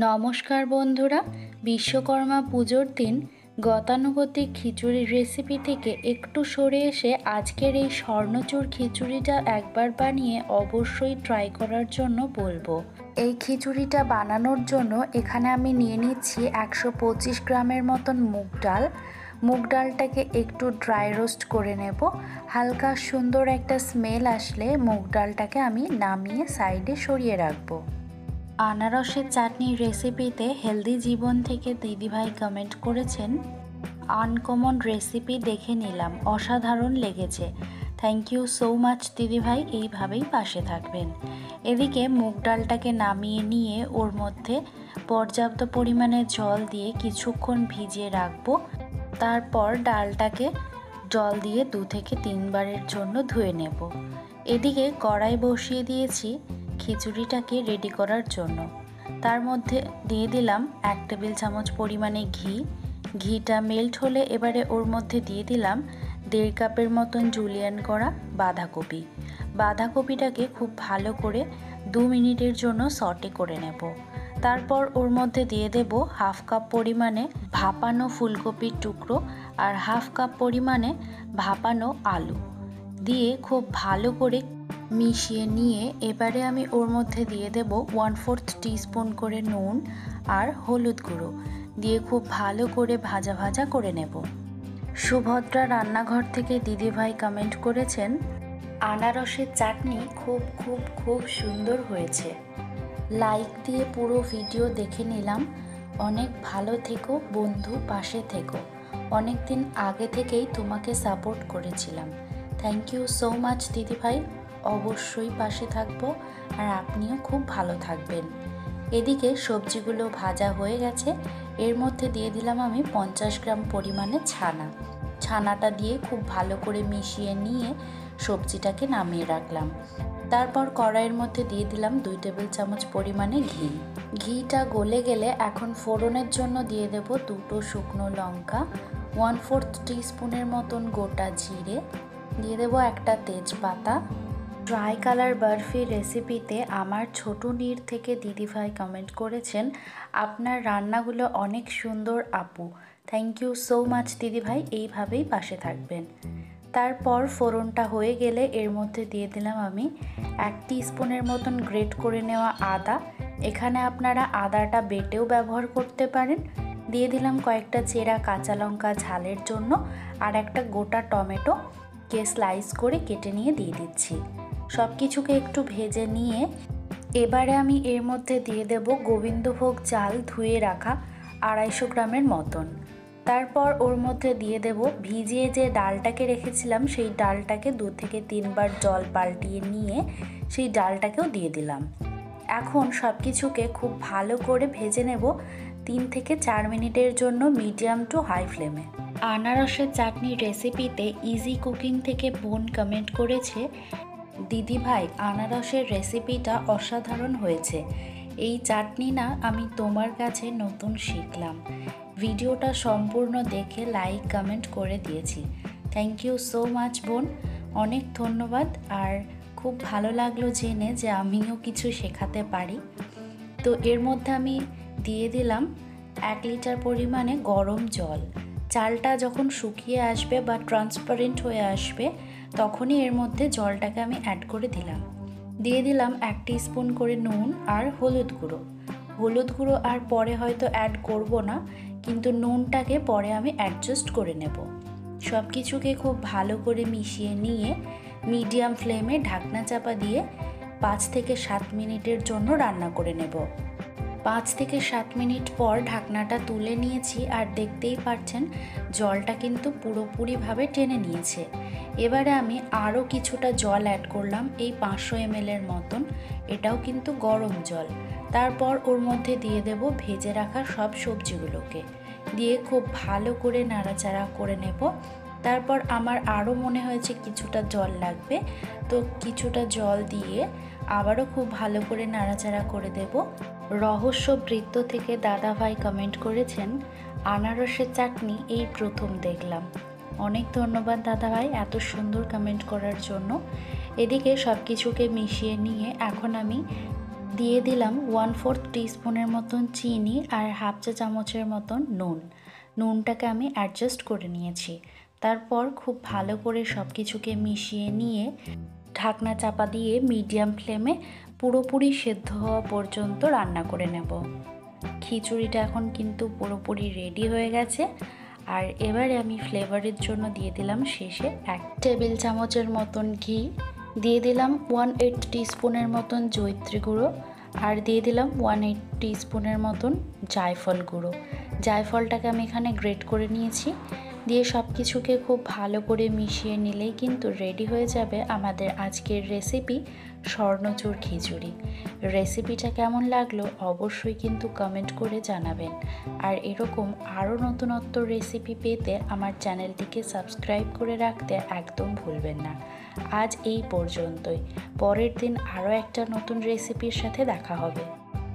নমস্কার বন্ধুরা, বিশ্বকর্মা পুজোর দিন গতানুগতিক খিচুড়ির রেসিপি থেকে একটু সরে এসে আজকের এই স্বর্ণচূড় খিচুড়িটা একবার বানিয়ে অবশ্যই ট্রাই করার জন্য বলবো। এই খিচুড়িটা বানানোর জন্য এখানে আমি নিয়ে নিচ্ছি 125 গ্রামের মতন মুগ ডাল। মুগ ডালটাকে একটু ড্রাই রোস্ট করে নেব। হালকা সুন্দর একটা স্মেল আসলে মুগ ডালটাকে আমি নামিয়ে সাইডে সরিয়ে রাখবো। আনারসের চাটনির রেসিপিতে হেলদি জীবন থেকে দিদিভাই কমেন্ট করেছেন, আনকমন রেসিপি দেখে নিলাম, অসাধারণ লেগেছে। থ্যাংক ইউ সো মাচ দিদিভাই, এইভাবেই পাশে থাকবেন। এদিকে মুগ ডালটাকে নামিয়ে নিয়ে ওর মধ্যে পর্যাপ্ত পরিমাণে জল দিয়ে কিছুক্ষণ ভিজিয়ে রাখবো। তারপর ডালটাকে জল দিয়ে 2 থেকে 3 বারের জন্য ধুয়ে নেব। এদিকে কড়াই বসিয়ে দিয়েছি খিচুড়িটাকে রেডি করার জন্য। তার মধ্যে দিয়ে দিলাম 1 টেবিল চামচ পরিমাণে ঘি। ঘিটা মেল্ট হলে এবারে ওর মধ্যে দিয়ে দিলাম 1.5 কাপের মতন জুলিয়ান করা বাঁধাকপি। বাঁধাকপিটাকে খুব ভালো করে 2 মিনিটের জন্য সটে করে নেব। তারপর ওর মধ্যে দিয়ে দেব 1/2 কাপ পরিমাণে ভাপানো ফুলকপির টুকরো আর 1/2 কাপ পরিমাণে ভাপানো আলু দিয়ে খুব ভালো করে মিশিয়ে নিয়ে এবারে আমি ওর মধ্যে দিয়ে দেব 1/4 টিস্পুন করে নুন আর হলুদ গুঁড়ো দিয়ে খুব ভালো করে ভাজা ভাজা করে নেব। সুভদ্রা রান্নাঘর থেকে দিদিভাই কমেন্ট করেছেন, আনারসের চাটনি খুব সুন্দর হয়েছে। লাইক দিয়ে পুরো ভিডিও দেখে নিলাম। অনেক ভালো থেকো বন্ধু, পাশে থেকো। অনেক দিন আগে থেকেই তোমাকে সাপোর্ট করেছিলাম। থ্যাংক ইউ সো মাচ দিদিভাই, অবশ্যই পাশে থাকবো আর আপনিও খুব ভালো থাকবেন। এদিকে সবজিগুলো ভাজা হয়ে গেছে। এর মধ্যে দিয়ে দিলাম আমি 50 গ্রাম পরিমাণে ছানাটা দিয়ে খুব ভালো করে মিশিয়ে নিয়ে সবজিটাকে নামিয়ে রাখলাম। তারপর কড়াইয়ের মধ্যে দিয়ে দিলাম 2 টেবিল চামচ পরিমাণে ঘি। ঘিটা গলে গেলে এখন ফোড়নের জন্য দিয়ে দেব 2টো শুকনো লঙ্কা, 1/4 টিস্পুনের মতন গোটা জিরে, দিয়ে দেবো একটা তেজপাতা। ড্রাই কালার বরফি রেসিপিতে আমার ছোট নীর থেকে দিদিভাই কমেন্ট করেছেন, আপনার রান্নাগুলো অনেক সুন্দর আপু। থ্যাংক ইউ সো মাচ দিদিভাই, এইভাবেই পাশে থাকবেন। তারপর ফোড়নটা হয়ে গেলে এর মধ্যে দিয়ে দিলাম আমি 1 টিস্পুনের মতন গ্রেট করে নেওয়া আদা। এখানে আপনারা আদাটা বেটেও ব্যবহার করতে পারেন। দিয়ে দিলাম কয়েকটা চেরা কাঁচা লঙ্কা ঝালের জন্য আর একটা গোটা টমেটোকে স্লাইস করে কেটে নিয়ে দিয়ে দিচ্ছি। সব কিছুকে একটু ভেজে নিয়ে এবারে আমি এর মধ্যে দিয়ে দেব গোবিন্দভোগ চাল ধুয়ে রাখা 250 গ্রামের মতন। তারপর ওর মধ্যে দিয়ে দেব ভিজিয়ে যে ডালটাকে রেখেছিলাম, সেই ডালটাকে 2 থেকে 3 বার জল পাল্টিয়ে নিয়ে সেই ডালটাকেও দিয়ে দিলাম। এখন সব কিছুকে খুব ভালো করে ভেজে নেব 3 থেকে 4 মিনিটের জন্য মিডিয়াম টু হাই ফ্লেমে। আনারসের চাটনির রেসিপিতে ইজি কুকিং থেকে বোন কমেন্ট করেছে, দিদিভাই আনারসের রেসিপিটা অসাধারণ হয়েছে। এই চাটনি না আমি তোমার কাছে নতুন শিখলাম। ভিডিওটা সম্পূর্ণ দেখে লাইক কমেন্ট করে দিয়েছি। থ্যাংক ইউ সো মাচ বোন, অনেক ধন্যবাদ। আর খুব ভালো লাগলো জেনে যে আমিও কিছু শেখাতে পারি। তো এর মধ্যে আমি দিয়ে দিলাম 1 লিটার পরিমাণে গরম জল। চালটা যখন শুকিয়ে আসবে বা ট্রান্সপারেন্ট হয়ে আসবে তখনই এর মধ্যে জলটাকে আমি অ্যাড করে দিলাম। দিয়ে দিলাম 1 টিস্পুন করে নুন আর হলুদ গুঁড়ো আর পরে হয়তো অ্যাড করব না, কিন্তু নুনটাকে পরে আমি অ্যাডজাস্ট করে নেব। সব কিছুকে খুব ভালো করে মিশিয়ে নিয়ে মিডিয়াম ফ্লেমে ঢাকনা চাপা দিয়ে 5 থেকে 7 মিনিটের জন্য রান্না করে নেব। 5 থেকে 7 মিনিট পর ঢাকনাটা তুলে নিয়েছি আর দেখতেই পাচ্ছেন জলটা কিন্তু পুরোপুরিভাবে টেনে নিয়েছে। এবারে আমি আরও কিছুটা জল অ্যাড করলাম, এই 500 ml এর মতন। এটাও কিন্তু গরম জল। তারপর ওর মধ্যে দিয়ে দেব ভেজে রাখা সব সবজিগুলোকে দিয়ে খুব ভালো করে নাড়াচাড়া করে নেব। তারপর আমার আরও মনে হয়েছে কিছুটা জল লাগবে, তো কিছুটা জল দিয়ে আবারও খুব ভালো করে নাড়াচাড়া করে দেব। রহস্য বৃত্ত থেকে দাদাভাই কমেন্ট করেছেন, আনারসের চাটনি এই প্রথম দেখলাম। অনেক ধন্যবাদ দাদাভাই এত সুন্দর কমেন্ট করার জন্য। এদিকে সব কিছুকে মিশিয়ে নিয়ে এখন আমি দিয়ে দিলাম 1/4 টিস্পুনের মতন চিনি আর হাফ চা চামচের মতন নুনটাকে আমি অ্যাডজাস্ট করে নিয়েছি। তারপর খুব ভালো করে সব কিছুকে মিশিয়ে নিয়ে ঢাকনা চাপা দিয়ে মিডিয়াম ফ্লেমে পুরোপুরি সেদ্ধ হওয়া পর্যন্ত রান্না করে নেব। খিচুড়িটা এখন কিন্তু পুরোপুরি রেডি হয়ে গেছে। আর এবারে আমি ফ্লেভারের জন্য দিয়ে দিলাম শেষে 1 টেবিল চামচের মতন ঘি, দিয়ে দিলাম 1/8 টিস্পুনের মতন জয়িত্রী গুঁড়ো, আর দিয়ে দিলাম 1/8 টিস্পুনের মতন জায়ফল গুঁড়ো। জায়ফলটাকে আমি এখানে গ্রেট করে নিয়েছি। দিয়ে সব কিছুকে খুব ভালো করে মিশিয়ে নিলেই কিন্তু রেডি হয়ে যাবে আমাদের আজকের রেসিপি স্বর্ণচূড় খিচুড়ি। রেসিপিটা কেমন লাগলো অবশ্যই কিন্তু কমেন্ট করে জানাবেন। আর এরকম আরও নতুনত্ব রেসিপি পেতে আমার চ্যানেলটিকে সাবস্ক্রাইব করে রাখতে একদম ভুলবেন না। আজ এই পর্যন্তই। পরের দিন আরও একটা নতুন রেসিপির সাথে দেখা হবে।